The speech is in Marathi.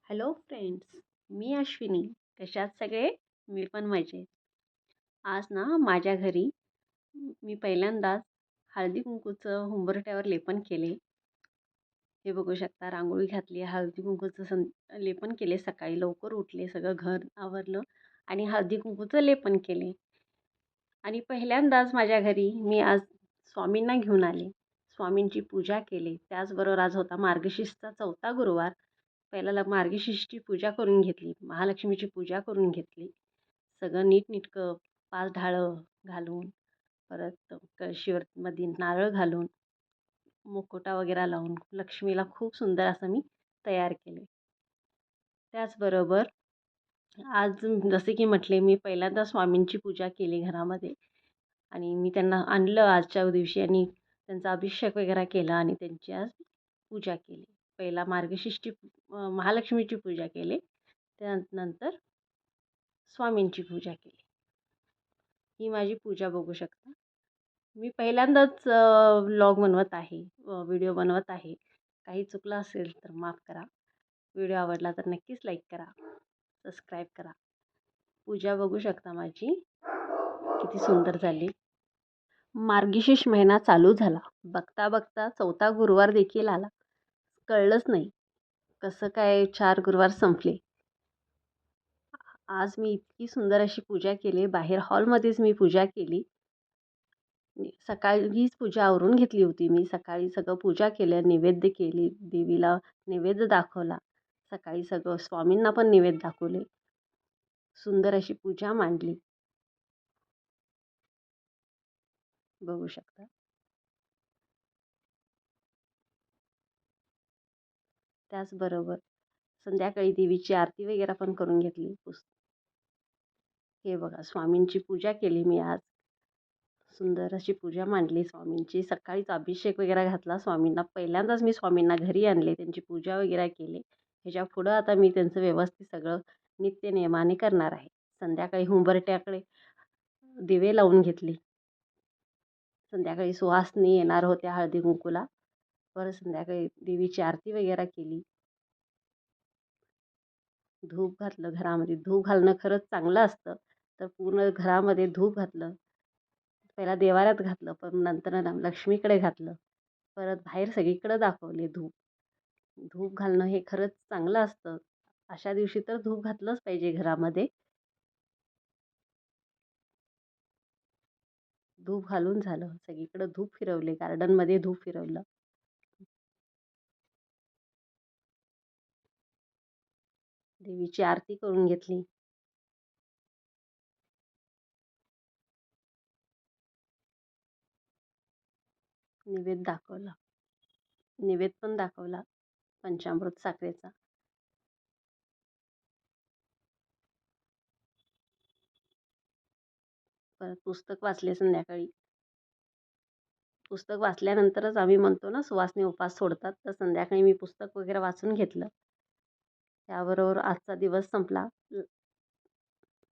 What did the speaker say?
हॅलो फ्रेंड्स, मी अश्विनी. कशात सगळे? मी पण मजेत. आज ना माझ्या घरी मी पहिल्यांदाच हळदी कुंकूचं उंबरठ्यावर लेपन केले. हे बघू शकता, रांगोळी घातली, हळदी कुंकूचं लेपन केले. सकाळी लवकर उठले, सगळं घर आवरलं आणि हळदी कुंकूचं लेपन केले. आणि पहिल्यांदाच माझ्या घरी मी आज स्वामींना घेऊन आले. स्वामींची पूजा केली. त्याचबरोबर आज होता मार्गशीर्षचा 4था गुरुवार. पहिल्याला मार्गशीर्षची पूजा करून घेतली. महालक्ष्मीची पूजा करून घेतली. सगळं नीटनेटकं 5 ढाळं घालून, परत कळशीवरती नारळ घालून, मुखवटा वगैरे लावून लक्ष्मीला खूप सुंदर असं मी तयार केले. त्याचबरोबर आज जसे की म्हटले, मी पहिल्यांदा स्वामींची पूजा केली घरामध्ये आणि मी त्यांना आणलं आजच्या दिवशी आणि त्यांचा अभिषेक वगैरे केला आणि त्यांची आज पूजा केली. पहिला महालक्ष्मीची पूजा केली. त्यानंतर स्वामींची पूजा केली. ही माझी पूजा बघू शकता. मी पहिल्यांदाच व्लॉग बनवत आहे, व्हिडिओ बनवत आहे. काही चुकलं असेल तर माफ करा. व्हिडिओ आवडला तर नक्कीच लाईक करा, सबस्क्राईब करा. पूजा बघू शकता माझी किती सुंदर झाली. मार्गशीर्ष महिना चालू झाला. बघता बघता 4था गुरुवार देखील आला. कळलंच नाही कसं काय 4 गुरुवार संपले. आज मी इतकी सुंदर अशी पूजा केली. बाहेर हॉलमध्येच मी पूजा केली. सकाळीच पूजा आवरून घेतली होती मी. सकाळी सगळं पूजा केलं, नैवेद्य केली, देवीला नैवेद्य दाखवला. सकाळी सगळं स्वामींना पण नैवेद्य दाखवले. सुंदर अशी पूजा मांडली. बघू शकता. त्याचबरोबर संध्याकाळी देवीची आरती वगैरे पण करून घेतली. हे बघा, स्वामींची पूजा केली मी आज. सुंदर अशी पूजा मांडली स्वामींची. सकाळीच अभिषेक वगैरे घातला स्वामींना. पहिल्यांदाच मी स्वामींना घरी आणले, त्यांची पूजा वगैरे केली. ह्याच्या पुढं आता मी त्यांचं व्यवस्थित सगळं नित्यनेमाने करणार आहे. संध्याकाळी उंबरठ्याकडे दिवे लावून घेतली. संध्याकाळी सुहासनी येणार होत्या हळदी कुंकूला. परत संध्याकाळी देवीची आरती वगैरे केली. धूप घातलं घरामध्ये. धूप घालणं खरंच चांगलं असतं. तर पूर्ण घरामध्ये धूप घातलं. पहिला देवाऱ्यात घातलं, पण नंतर लक्ष्मीकडे घातलं. परत बाहेर सगळीकडे दाखवले धूप. धूप घालणं हे खरंच चांगलं असतं. अशा दिवशी तर धूप घातलंच पाहिजे घरामध्ये. धूप घालून झालं. सगळीकडे धूप फिरवले. गार्डनमध्ये धूप फिरवलं. देवीची आरती करून घेतली. नैवेद्य दाखवला. नैवेद्य पण दाखवला पंचामृत साखरेचा. परत पुस्तक वाचले संध्याकाळी. पुस्तक वाचल्यानंतरच आम्ही म्हणतो ना, सुवासनी उपवास सोडतात. तर संध्याकाळी मी पुस्तक वगैरे वाचून घेतलं. त्याबरोबर आजचा दिवस संपला.